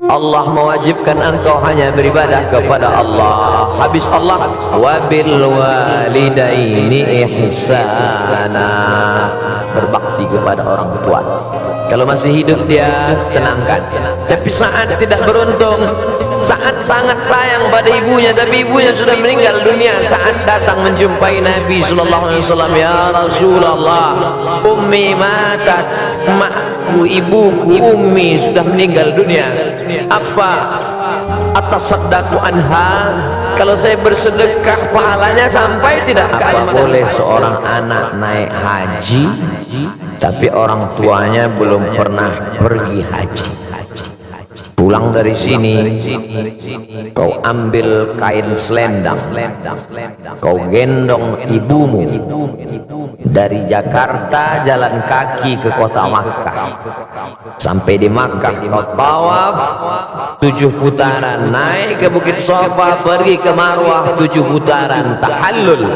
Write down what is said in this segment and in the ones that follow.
Allah mewajibkan engkau hanya beribadah kepada Allah. Habis Allah, wabil walidaini ihsana, berbakti kepada orang tua. Kalau masih hidup dia senangkan, tapi saat tidak beruntung, saat sangat sayang pada ibunya tapi ibunya sudah meninggal dunia, saat datang menjumpai Nabi sallallahu alaihi wasallam, ya Rasulullah, ummi matat, emakku, ibuku, ummi sudah meninggal dunia, apa atasaddaqu anha, kalau saya bersedekah pahalanya sampai tidak? Apa boleh seorang anak naik haji tapi orang tuanya belum pernah pergi haji? Pulang dari sini, kau ambil kain selendang, kau gendong ibumu dari Jakarta jalan kaki ke kota Makkah. Sampai di Makkah kau tawaf 7 putaran, naik ke Bukit Safa, pergi ke Marwah 7 putaran, tahallul,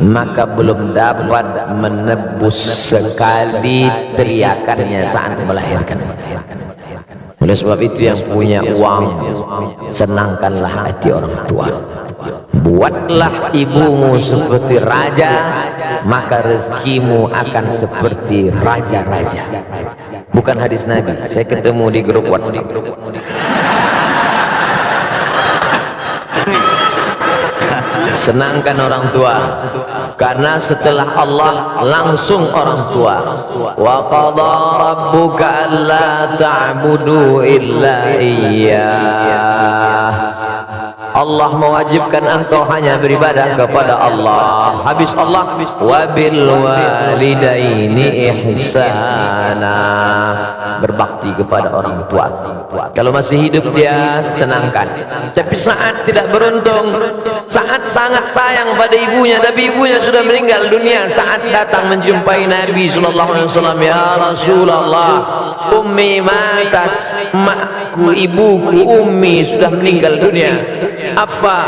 maka belum dapat menebus sekali teriakannya saat melahirkan. Oleh sebab itu yang punya uang, senangkanlah hati orang tua. Buatlah ibumu seperti raja, maka rezekimu akan seperti raja-raja. Bukan hadis Nabi, saya ketemu di grup WhatsApp. Senangkan orang tua, karena setelah Allah langsung orang tua. Wa qadha rabbuka alla ta'budu illa iyyah. Allah mewajibkan engkau hanya beribadah kepada Allah. Habis Allah, wabil walidaini ihsana, berbakti kepada orang tua. Kalau masih hidup dia senangkan, tapi saat tidak beruntung, saat sangat sayang pada ibunya tapi ibunya sudah meninggal dunia, saat datang menjumpai Nabi sallallahu alaihi wasallam, ya Rasulullah, ummi matat, emakku, ibuku, ummi sudah meninggal dunia, apa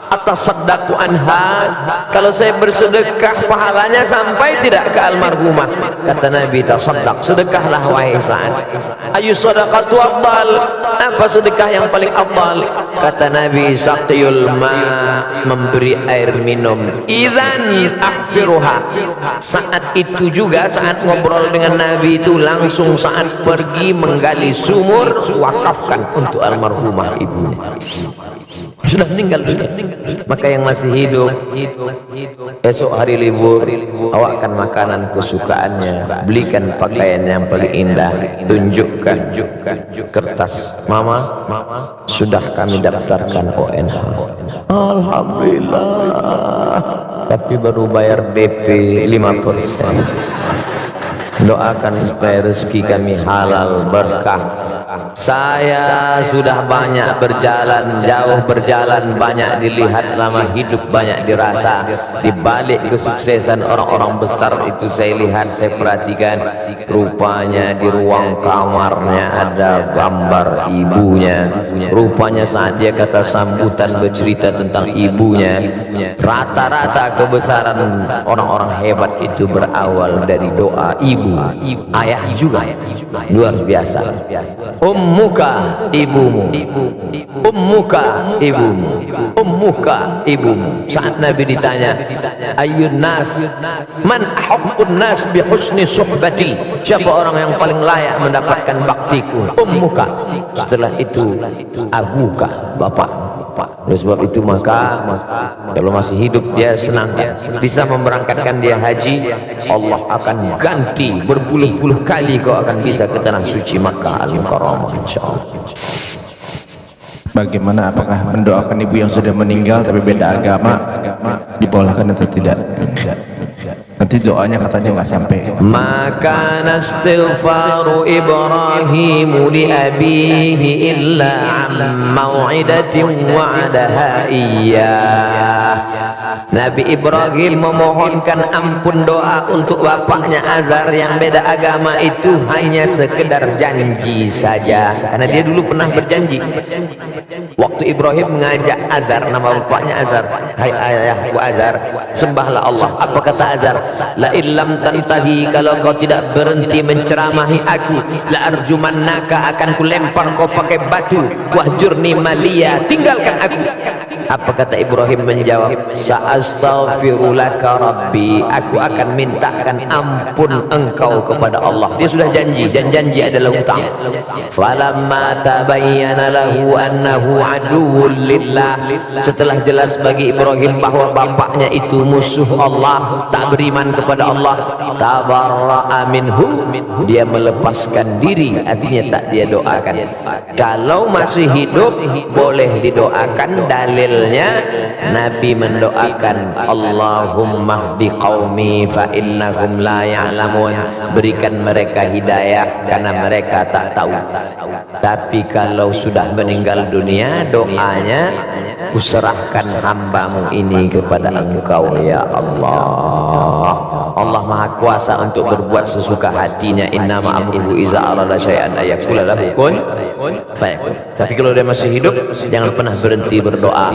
atasaddaqu anha, kalau saya bersedekah pahalanya sampai tidak ke almarhumah? Kata Nabi, tasaddaq, sedekahlah wahai Sa'ad. Ayu sadaqatu afdal, apa sedekah yang paling afdal? Kata Nabi, saqiyul ma, memberi air minum. Idzan akhfiruha, saat itu juga saat ngobrol dengan Nabi itu langsung saat pergi menggali sumur, wakafkan untuk almarhumah ibunya. Sudah meninggal, maka yang masih hidup, esok hari libur, awakkan makanan kesukaannya, belikan pakaian yang paling indah, tunjukkan kertas, mama sudah kami daftarkan ONH. Alhamdulillah, tapi baru bayar DP 5%. Doakan supaya rezeki kami halal berkah. Saya sudah banyak berjalan, jauh berjalan, banyak dilihat, lama hidup banyak dirasa. Di balik kesuksesan orang-orang besar itu saya lihat, saya perhatikan, rupanya di ruang kamarnya ada gambar ibunya. Rupanya saat dia kata sambutan bercerita tentang ibunya, rata-rata kebesaran orang-orang hebat itu berawal dari doa ibu, ayah juga, luar biasa. Ummuka, ibumu, ummuka, ibumu, ummuka, ibumu. Saat Nabi ditanya, ayyun nas, man ahaqqun nas bi husni suhbati, siapa orang yang paling layak mendapatkan baktiku? Ummuka. Setelah itu abuka, bapak. Oleh sebab itu maka kalau masih hidup dia senang, bisa memberangkatkan dia haji, Allah akan ganti berpuluh-puluh kali kau akan bisa ke tanah suci Makkah Al-Mukarramah, insyaallah. Bagaimana, apakah mendoakan ibu yang sudah meninggal tapi beda agama dibolehkan atau tidak? Nanti doanya katanya nggak sampai. Maka nastighfaru Ibrahim li abihi illa am mau'idatin wa'adaha iyyah. Nabi Ibrahim memohonkan ampun doa untuk bapaknya Azar yang beda agama itu hanya sekedar janji saja, karena dia dulu pernah berjanji. Waktu Ibrahim mengajak Azar, nama bapaknya Azar, hai ayahku Azar, sembahlah Allah. Apa kata Azar? La illam tantahi, kalau kau tidak berhenti menceramahi aku, la arjumannaka, akan kulempar kau pakai batu, wahjurni maliya, tinggalkan aku. Apa kata Ibrahim menjawab? Sa'astaghfirulaka rabbi, aku akan mintakan ampun engkau kepada Allah. Dia sudah janji, dan janji adalah hutang. Falamma tabayyana lahu annahu aduwwun lillah, setelah jelas bagi Ibrahim bahwa bapaknya itu musuh Allah, tak beriman kepada Allah, tabarra'a minhu, dia melepaskan diri, artinya tak dia doakan. Kalau masih hidup boleh didoakan. Dalilnya Nabi mendoakan, Allahumma hdi qaumi fa innahum la ya'lamun, berikan mereka hidayah karena mereka tak tahu. Tapi kalau sudah meninggal dunia, doanya, kuserahkan hambamu ini kepada engkau ya Allah. Allah maha kuasa untuk berbuat sesuka hatinya. Innama amruhu iza arada syai'an ayakula lahu kun fayakun. Tapi kalau dia masih hidup, jangan pernah berhenti berdoa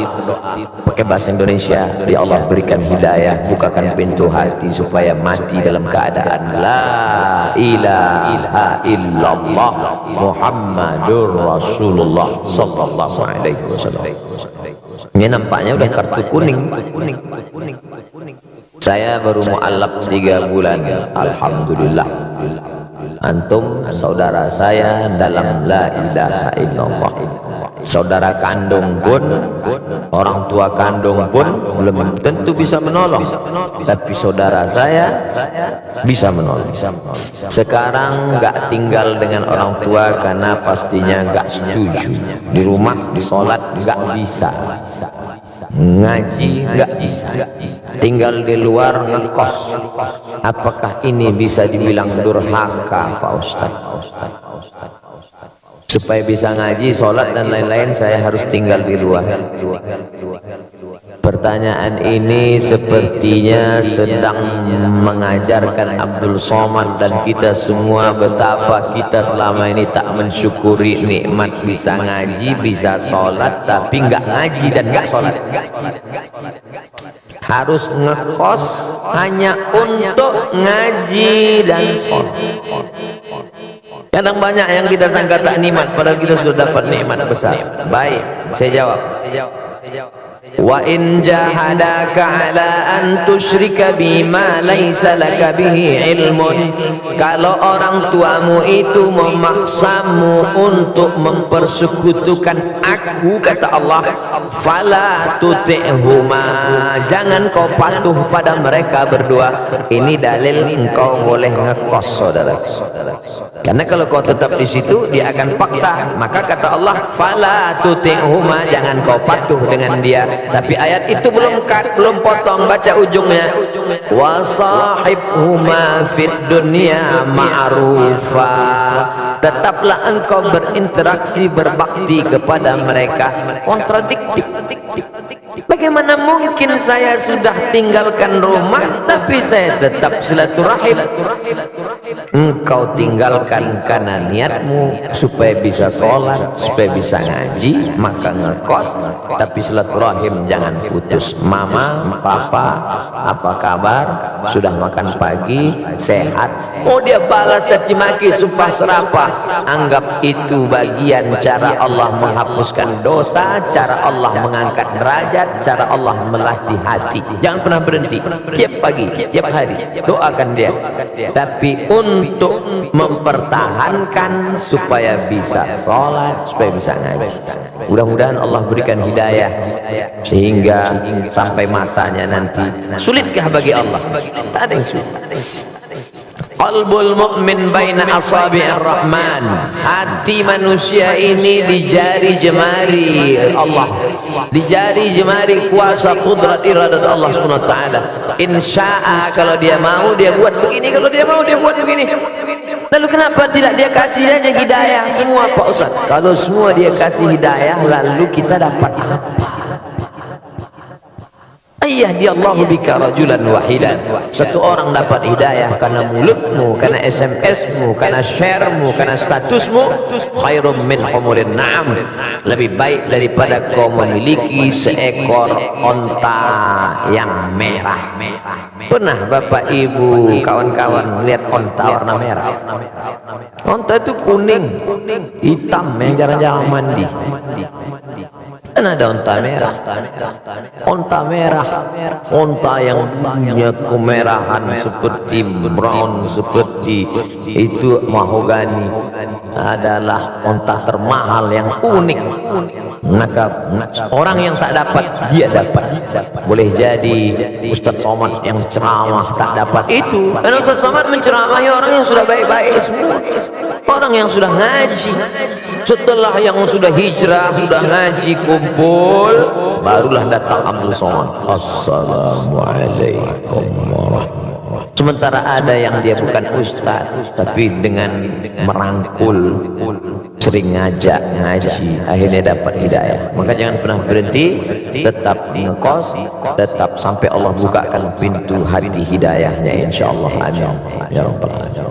pakai bahasa Indonesia. Ya Allah, berikan hidayah, bukakan pintu hati supaya mati dalam keadaan la ilaha illallah Muhammadur Rasulullah sallallahu alaihi wasallam. Ini nampaknya udah kartu kuning. Saya baru mu'alaf 3 bulan. Alhamdulillah. Antum saudara saya dalam la ilaha illallah. Saudara kandung pun, orang tua kandung pun belum tentu bisa menolong, tapi saudara saya bisa menolong. Sekarang nggak tinggal dengan orang tua karena pastinya nggak setuju. Di rumah sholat nggak bisa, ngaji nggak bisa, tinggal di luar ngekos. Apakah ini bisa dibilang durhaka, Pak Ustadz? Supaya bisa ngaji, sholat dan lain-lain, saya harus tinggal di luar. Pertanyaan ini sepertinya sedang mengajarkan Abdul Somad dan kita semua betapa kita selama ini tak mensyukuri nikmat bisa ngaji, bisa sholat, tapi nggak ngaji dan nggak sholat. Harus ngekos hanya untuk ngaji dan sholat. Kadang banyak yang kita sangka tak nikmat, padahal kita sudah dapat nikmat besar. Baik, saya jawab. Wa in jahadaka ala an tusyrika bima laisa laka bihi ilmun, kalau orang tuamu itu memaksamu untuk mempersekutukan aku, kata Allah, fala tuti'huma, jangan kau patuh pada mereka berdua. Ini dalil engkau boleh ngekos, saudara. Karena kalau kau tetap di situ, dia akan paksa. Maka kata Allah, fala tuti'huma, jangan kau patuh dengan dia. Tapi ayat itu belum potong, baca ujungnya. Wa sahibhuma fid dunya ma'rufa, tetaplah engkau berinteraksi, berbakti kepada mereka. Kontradiktif. Bagaimana mungkin saya sudah tinggalkan rumah tapi saya tetap silaturahim? Engkau tinggalkan karena niatmu supaya bisa sholat, supaya bisa ngaji, maka ngekos, tapi silaturahim jangan putus. Mama, papa, apa kabar? Sudah makan pagi? Sehat? Oh, dia balas caci maki, sumpah serapah. Anggap itu bagian cara Allah menghapuskan dosa, cara Allah mengangkat derajat, cara Allah melatih hati. Jangan pernah berhenti, tiap pagi, tiap hari doakan dia. Tapi untuk mempertahankan supaya bisa sholat, supaya bisa ngaji. Mudah-mudahan Allah berikan hidayah sehingga sampai masanya nanti. Sulitkah bagi Allah? Tak ada yang sulit. Qalbul mu'min baina asabi'ir rahman, hati manusia ini di jari jemari Allah, di jari jemari kuasa kudrat iradat Allah subhanahu wa ta'ala. Insya'a, kalau dia mau dia buat begini, kalau dia mau dia buat begini. Lalu kenapa tidak dia kasih saja hidayah semua, Pak Ustaz? Kalau semua dia kasih hidayah, lalu kita dapat apa? Ayyahdiyallahu bika rajulan wahidan. Satu orang dapat hidayah karena mulutmu, karena SMS-mu, karena share-mu, karena statusmu, khairum min humurin na'am, lebih baik daripada kau memiliki seekor onta yang merah. Pernah Bapak Ibu kawan-kawan lihat onta warna merah? Onta itu kuning, hitam yang jarang-jarang mandi. Kan ada onta merah, onta merah, onta yang punya kemerahan seperti brown, seperti itu mahogani, adalah onta termahal yang unik. Maka orang yang tak dapat, dia dapat. Boleh jadi Ustaz Somad yang ceramah tak dapat itu, karena Ustaz Somad menceramahi orang yang sudah baik-baik semua, orang yang sudah ngaji. Setelah yang sudah hijrah, sudah ngaji, kumpul, barulah datang Abdul Somad. Assalamualaikum warahmatullahi. Sementara ada yang dia bukan ustaz, tapi dengan merangkul, sering ngajak ngaji, akhirnya dapat hidayah. Maka jangan pernah berhenti, tetap ngekos, tetap sampai Allah bukakan pintu hati hidayahnya, insyaallah. Amin ya rabbal alamin.